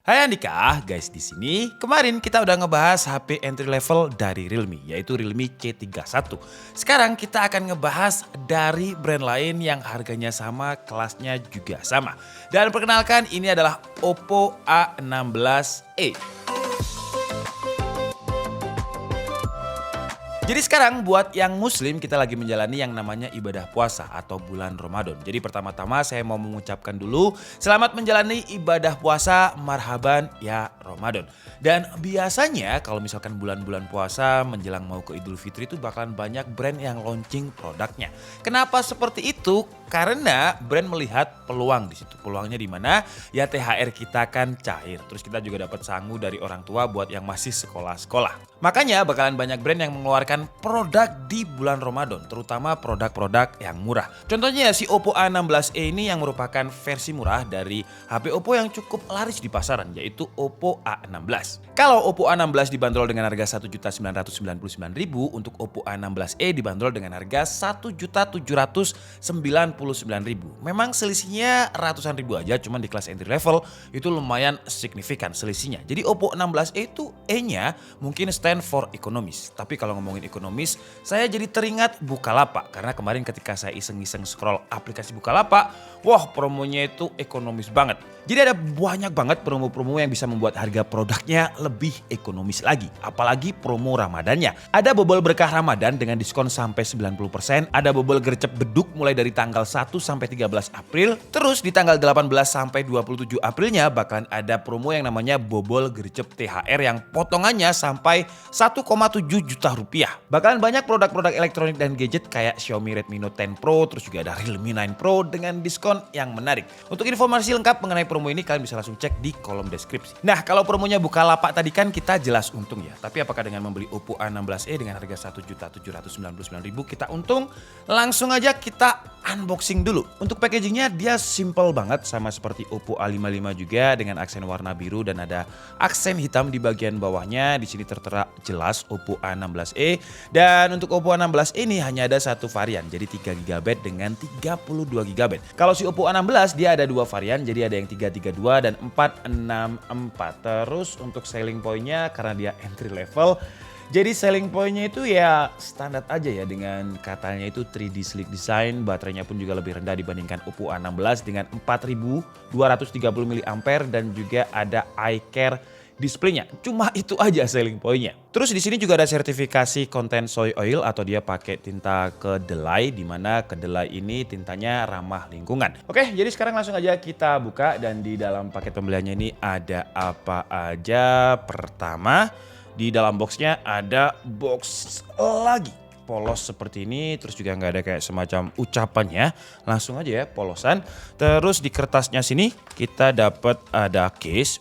Hai Andika, guys di sini kemarin kita udah ngebahas HP entry level dari Realme yaitu Realme C31. Sekarang kita akan ngebahas dari brand lain yang harganya sama, kelasnya juga sama. Dan perkenalkan ini adalah Oppo A16e. Jadi sekarang buat yang muslim kita lagi menjalani yang namanya ibadah puasa atau bulan Ramadan. Jadi pertama-tama saya mau mengucapkan dulu selamat menjalani ibadah puasa, marhaban ya Ramadan. Dan biasanya kalau misalkan bulan-bulan puasa menjelang mau ke Idul Fitri itu bakalan banyak brand yang launching produknya. Kenapa seperti itu? Karena brand melihat peluang di situ. Peluangnya di mana? Ya THR kita kan cair. Terus kita juga dapat sangu dari orang tua buat yang masih sekolah-sekolah. Makanya bakalan banyak brand yang mengeluarkan produk di bulan Ramadan, terutama produk-produk yang murah. Contohnya si Oppo A16e ini yang merupakan versi murah dari HP Oppo yang cukup laris di pasaran, yaitu Oppo A16. Kalau Oppo A16 dibanderol dengan harga Rp1.999.000, untuk Oppo A16e dibanderol dengan harga Rp1.799.000. Memang selisihnya ratusan ribu aja, cuman di kelas entry level itu lumayan signifikan selisihnya. Jadi Oppo A16e itu E-nya mungkin stand for ekonomis. Tapi kalau ngomongin ekonomis, saya jadi teringat Bukalapak. Karena kemarin ketika saya iseng-iseng scroll aplikasi Bukalapak, wah promonya itu ekonomis banget. Jadi ada banyak banget promo-promo yang bisa membuat harga produknya lebih ekonomis lagi. Apalagi promo Ramadannya. Ada bobol berkah Ramadan dengan diskon sampai 90%. Ada bobol gercep beduk mulai dari tanggal 1 sampai 13 April. Terus di tanggal 18 sampai 27 Aprilnya bahkan ada promo yang namanya bobol gercep THR yang potongannya sampai 1,7 juta rupiah. Bakalan banyak produk-produk elektronik dan gadget kayak Xiaomi Redmi Note 10 Pro, terus juga ada Realme 9 Pro dengan diskon yang menarik. Untuk informasi lengkap mengenai promo ini kalian bisa langsung cek di kolom deskripsi. Nah, kalau promonya Bukalapak tadi kan kita jelas untung ya. Tapi apakah dengan membeli Oppo A16e dengan harga Rp1.799.000 kita untung? Langsung aja kita unboxing dulu. Untuk packagingnya dia simple banget sama seperti Oppo A55 juga dengan aksen warna biru dan ada aksen hitam di bagian bawahnya. Di sini tertera jelas Oppo A16e, dan untuk Oppo A16 ini hanya ada satu varian, jadi 3GB dengan 32GB. Kalau si Oppo A16 dia ada dua varian, jadi ada yang 332 dan 464. Terus untuk selling pointnya karena dia entry level, jadi selling pointnya itu ya standar aja ya, dengan katanya itu 3D sleek design, baterainya pun juga lebih rendah dibandingkan Oppo A16 dengan 4230 mAh dan juga ada eye care displaynya. Cuma itu aja selling pointnya. Terus di sini juga ada sertifikasi konten soy oil atau dia pakai tinta kedelai, di mana kedelai ini tintanya ramah lingkungan. Oke, jadi sekarang langsung aja kita buka dan di dalam paket pembeliannya ini ada apa aja. Pertama, di dalam boxnya ada box lagi. Polos seperti ini, terus juga nggak ada kayak semacam ucapannya, langsung aja ya polosan. Terus di kertasnya sini kita dapat ada case,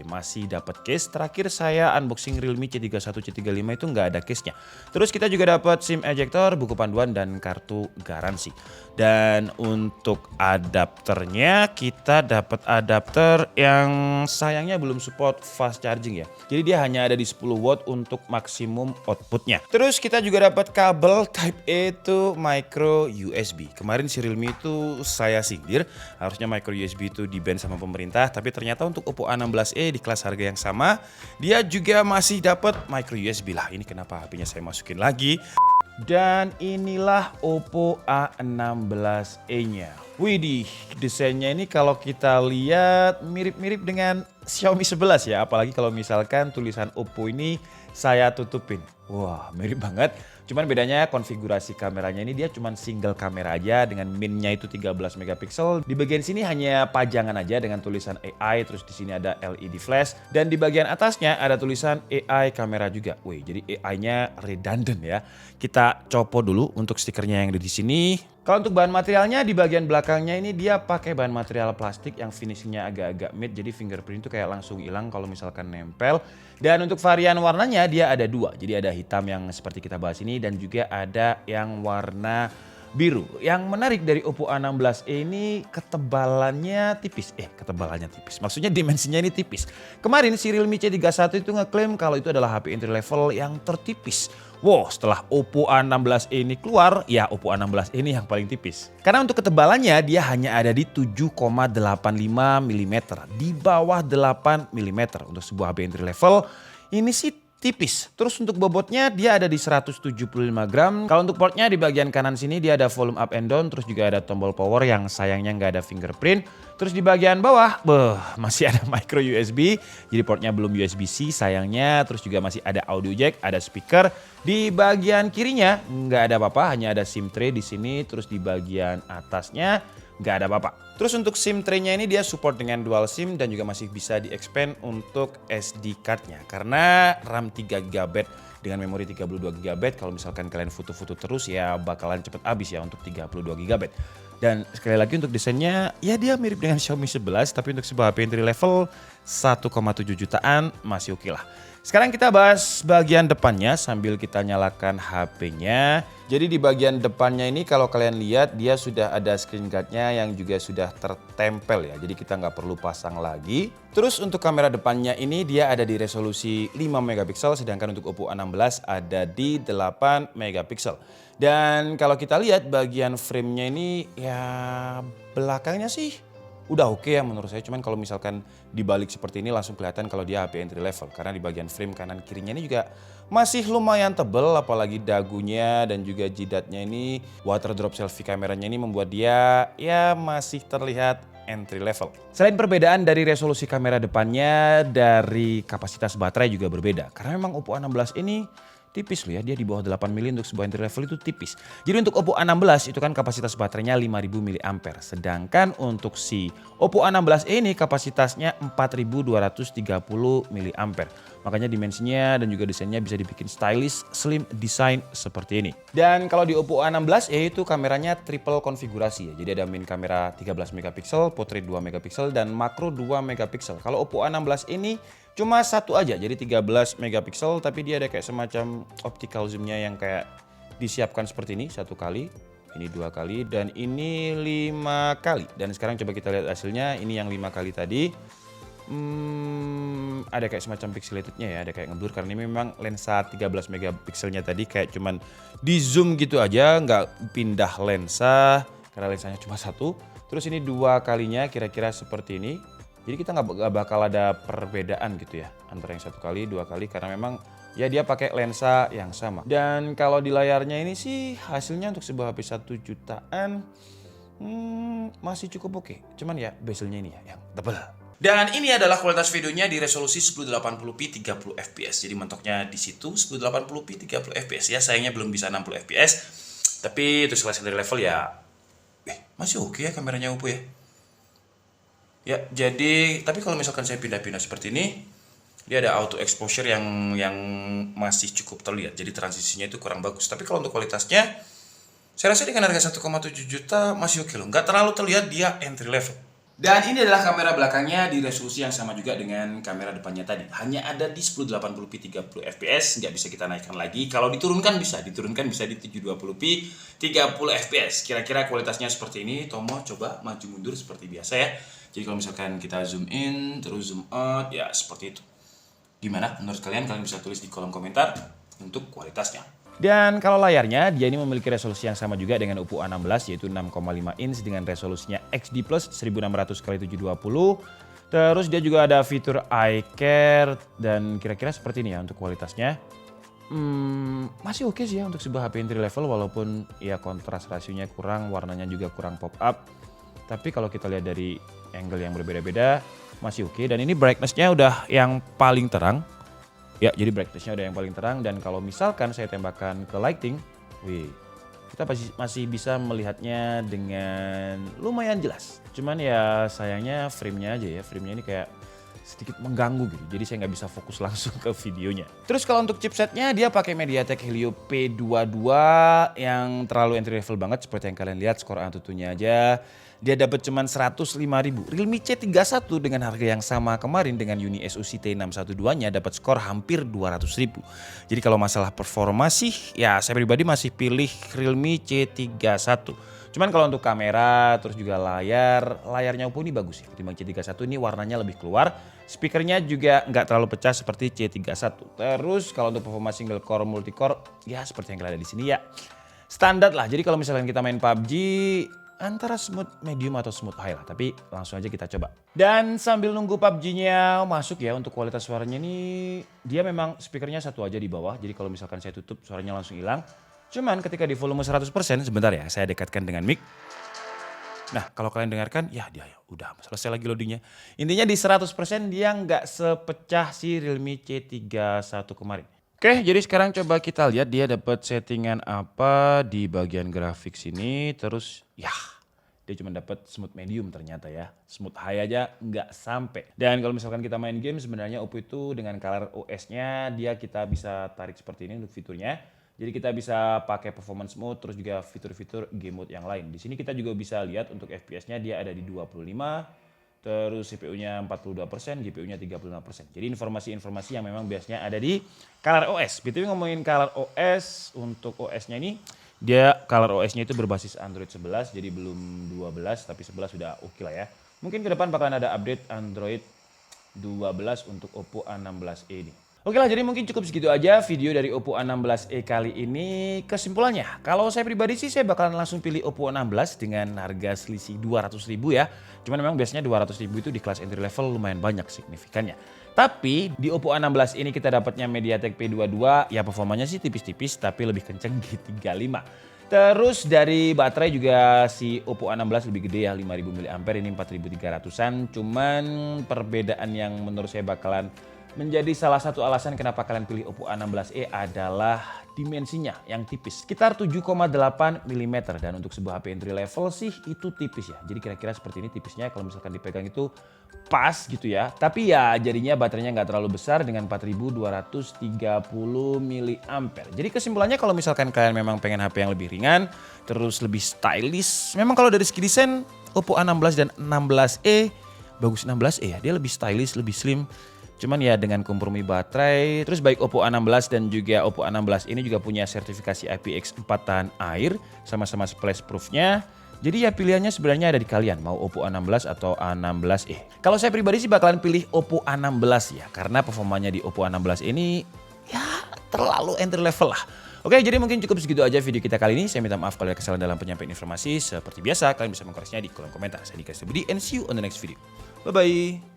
masih dapat case. Terakhir saya unboxing Realme C31 C35 itu nggak ada case-nya. Terus kita juga dapat SIM ejector, buku panduan dan kartu garansi. Dan untuk adapternya kita dapat adapter yang sayangnya belum support fast charging ya. Jadi dia hanya ada di 10 watt untuk maksimum outputnya. Terus kita juga dapat kabel Type A to micro USB. Kemarin si Realme itu saya sindir, harusnya micro USB itu di-ban sama pemerintah, tapi ternyata untuk Oppo A16e di kelas harga yang sama, dia juga masih dapat micro USB lah. Ini kenapa HP-nya saya masukin lagi. Dan inilah Oppo A16e-nya. Widih, desainnya ini kalau kita lihat mirip-mirip dengan Xiaomi 11 ya. Apalagi kalau misalkan tulisan Oppo ini saya tutupin. Wah, mirip banget. Cuman bedanya konfigurasi kameranya ini dia cuman single kamera aja dengan min-nya itu 13 megapiksel. Di bagian sini hanya pajangan aja dengan tulisan AI, terus di sini ada LED flash dan di bagian atasnya ada tulisan AI kamera juga. Wih, jadi AI-nya redundant ya. Kita copot dulu untuk stikernya yang ada di sini. Kalau untuk bahan materialnya di bagian belakangnya ini dia pakai bahan material plastik yang finishingnya agak-agak matte, jadi fingerprint itu kayak langsung hilang kalau misalkan nempel. Dan untuk varian warnanya dia ada dua, jadi ada hitam yang seperti kita bahas ini dan juga ada yang warna biru. Yang menarik dari Oppo A16 ini ketebalannya tipis. Ketebalannya tipis. Maksudnya dimensinya ini tipis. Kemarin si Realme C31 itu ngeklaim kalau itu adalah HP entry level yang tertipis. Wow, setelah Oppo A16 ini keluar, ya Oppo A16 ini yang paling tipis. Karena untuk ketebalannya dia hanya ada di 7,85 mm, di bawah 8 mm untuk sebuah HP entry level. Ini sih tipis. Terus untuk bobotnya dia ada di 175 gram. Kalau untuk portnya di bagian kanan sini dia ada volume up and down. Terus juga ada tombol power yang sayangnya nggak ada fingerprint. Terus di bagian bawah masih ada micro USB. Jadi portnya belum USB-C sayangnya. Terus juga masih ada audio jack, ada speaker. Di bagian kirinya nggak ada apa-apa, hanya ada SIM tray di sini. Terus di bagian atasnya nggak ada apa-apa. Terus untuk SIM tray-nya ini dia support dengan dual SIM dan juga masih bisa di-expand untuk SD card-nya. Karena RAM 3GB dengan memori 32GB, kalau misalkan kalian foto-foto terus ya bakalan cepet habis ya untuk 32GB. Dan sekali lagi untuk desainnya ya dia mirip dengan Xiaomi 11, tapi untuk sebuah HP entry level 1,7 jutaan masih oke lah. Sekarang kita bahas bagian depannya sambil kita nyalakan HP-nya. Jadi di bagian depannya ini kalau kalian lihat dia sudah ada screen guard-nya yang juga sudah tertempel ya. Jadi kita nggak perlu pasang lagi. Terus untuk kamera depannya ini dia ada di resolusi 5 megapiksel, sedangkan untuk Oppo A16 ada di 8 megapiksel. Dan kalau kita lihat bagian frame-nya ini ya belakangnya sih udah oke ya menurut saya, cuman kalau misalkan dibalik seperti ini langsung kelihatan kalau dia HP entry level. Karena di bagian frame kanan kirinya ini juga masih lumayan tebel, apalagi dagunya dan juga jidatnya ini. Water drop selfie kameranya ini membuat dia ya masih terlihat entry level. Selain perbedaan dari resolusi kamera depannya, dari kapasitas baterai juga berbeda. Karena memang Oppo A16 ini tipis loh ya, dia di bawah 8 mili untuk sebuah entry level itu tipis. Jadi untuk Oppo A16 itu kan kapasitas baterainya 5000 mAh. Sedangkan untuk si Oppo A16 ini kapasitasnya 4230 mAh. Makanya dimensinya dan juga desainnya bisa dibikin stylish, slim design seperti ini. Dan kalau di Oppo A16 itu kameranya triple konfigurasi ya. Jadi ada main kamera 13 megapiksel, portrait 2 megapiksel dan makro 2 megapiksel. Kalau Oppo A16 ini cuma satu aja, jadi 13 megapiksel, tapi dia ada kayak semacam optical zoom-nya yang kayak disiapkan seperti ini, satu kali, ini 2 kali, dan ini 5 kali. Dan sekarang coba kita lihat hasilnya, ini yang 5 kali tadi, ada kayak semacam pixelated-nya ya, ada kayak ngeblur karena ini memang lensa 13 megapikselnya tadi kayak cuman di zoom gitu aja, nggak pindah lensa, karena lensanya cuma satu. Terus ini 2 kalinya kira-kira seperti ini. Jadi kita nggak bakal ada perbedaan gitu ya antara yang 1 kali, 2 kali karena memang ya dia pakai lensa yang sama. Dan kalau di layarnya ini sih hasilnya untuk sebuah HP 1 jutaan masih cukup oke. Cuman ya bezelnya ini ya yang tebal. Dan ini adalah kualitas videonya di resolusi 1080p 30 fps. Jadi mentoknya di situ 1080p 30 fps ya. Sayangnya belum bisa 60 fps. Tapi untuk kelas dari level ya masih oke ya kameranya Oppo ya. Ya, jadi tapi kalau misalkan saya pindah-pindah seperti ini, dia ada auto exposure yang masih cukup terlihat. Jadi transisinya itu kurang bagus. Tapi kalau untuk kualitasnya, saya rasa dengan harga 1,7 juta masih oke loh. Nggak terlalu terlihat dia entry level. Dan ini adalah kamera belakangnya di resolusi yang sama juga dengan kamera depannya tadi. Hanya ada di 1080p 30 fps, nggak bisa kita naikkan lagi. Kalau diturunkan bisa di 720p 30 fps. Kira-kira kualitasnya seperti ini. Tomo coba maju mundur seperti biasa ya. Jadi kalau misalkan kita zoom in, terus zoom out, ya seperti itu. Gimana menurut kalian? Kalian bisa tulis di kolom komentar untuk kualitasnya. Dan kalau layarnya, dia ini memiliki resolusi yang sama juga dengan Oppo A16, yaitu 6,5 inch dengan resolusinya XD Plus 1600x720. Terus dia juga ada fitur eye care dan kira-kira seperti ini ya untuk kualitasnya. Masih oke sih ya untuk sebuah HP entry level, walaupun ya kontras rasionya kurang, warnanya juga kurang pop up. Tapi kalau kita lihat dari angle yang berbeda-beda masih oke. Dan ini brightness-nya udah yang paling terang. Ya, jadi brightness-nya udah yang paling terang. Dan kalau misalkan saya tembakkan ke lighting, kita masih bisa melihatnya dengan lumayan jelas. Cuman ya sayangnya frame-nya aja ya. Frame-nya ini kayak sedikit mengganggu gitu. Jadi saya nggak bisa fokus langsung ke videonya. Terus kalau untuk chipsetnya dia pakai MediaTek Helio P22 yang terlalu entry level banget seperti yang kalian lihat skor Antutunya aja. Dia dapat cuman 105.000. Realme C31 dengan harga yang sama kemarin dengan Uni SoC T612-nya dapat skor hampir 200.000. Jadi kalau masalah performa sih ya saya pribadi masih pilih Realme C31. Cuman kalau untuk kamera terus juga layarnya Oppo ini bagus ya. Ketimbang C31 ini warnanya lebih keluar. Speakernya juga nggak terlalu pecah seperti C31. Terus kalau untuk performa single core multicore ya seperti yang kalian ada di sini ya. Standar lah. Jadi kalau misalkan kita main PUBG antara smooth medium atau smooth high lah. Tapi langsung aja kita coba. Dan sambil nunggu PUBG-nya masuk ya untuk kualitas suaranya ini. Dia memang speakernya satu aja di bawah. Jadi kalau misalkan saya tutup suaranya langsung hilang. Cuman ketika di volume 100% sebentar ya saya dekatkan dengan mic. Nah kalau kalian dengarkan ya dia ya udah selesai lagi loadingnya. Intinya di 100% dia nggak sepecah si Realme C31 kemarin. Oke, jadi sekarang coba kita lihat dia dapat settingan apa di bagian grafik sini. Terus ya dia cuma dapat smooth medium ternyata ya. Smooth high aja nggak sampai. Dan kalau misalkan kita main game sebenarnya Oppo itu dengan color OS-nya dia kita bisa tarik seperti ini untuk fiturnya. Jadi kita bisa pakai performance mode terus juga fitur-fitur game mode yang lain. Di sini kita juga bisa lihat untuk FPS-nya dia ada di 25. Terus CPU-nya 42%, GPU-nya 35%. Jadi informasi-informasi yang memang biasanya ada di Color OS. BTW ngomongin Color OS, untuk OS-nya ini, dia Color OS-nya itu berbasis Android 11, jadi belum 12, tapi 11 sudah oke lah ya. Mungkin ke depan bakalan ada update Android 12 untuk Oppo A16e ini. Oke lah, jadi mungkin cukup segitu aja video dari Oppo A16e kali ini. Kesimpulannya, kalau saya pribadi sih saya bakalan langsung pilih Oppo A16 dengan harga selisih 200.000 ya. Cuman memang biasanya 200.000 itu di kelas entry level lumayan banyak signifikannya. Tapi di Oppo A16 ini kita dapatnya MediaTek P22, ya performanya sih tipis-tipis tapi lebih kenceng di 35. Terus dari baterai juga si Oppo A16 lebih gede ya, 5000 mAh, ini 4300-an. Cuman perbedaan yang menurut saya bakalan menjadi salah satu alasan kenapa kalian pilih Oppo A16e adalah dimensinya yang tipis. Sekitar 7,8 mm dan untuk sebuah HP entry level sih itu tipis ya. Jadi kira-kira seperti ini tipisnya kalau misalkan dipegang itu pas gitu ya. Tapi ya jadinya baterainya nggak terlalu besar dengan 4230 mAh. Jadi kesimpulannya kalau misalkan kalian memang pengen HP yang lebih ringan, terus lebih stylish. Memang kalau dari segi desain Oppo A16 dan 16e, bagus 16e ya. Dia lebih stylish, lebih slim. Cuman ya dengan kompromi baterai, terus baik Oppo A16 dan juga Oppo A16 ini juga punya sertifikasi IPX4 tahan air, sama-sama splash proofnya. Jadi ya pilihannya sebenarnya ada di kalian, mau Oppo A16 atau A16e. Kalau saya pribadi sih bakalan pilih Oppo A16 ya, karena performanya di Oppo A16 ini ya terlalu entry level lah. Oke, jadi mungkin cukup segitu aja video kita kali ini. Saya minta maaf kalau ada kesalahan dalam penyampaian informasi. Seperti biasa, kalian bisa mengkoreksinya di kolom komentar. Saya Dika Budi and see you on the next video. Bye-bye.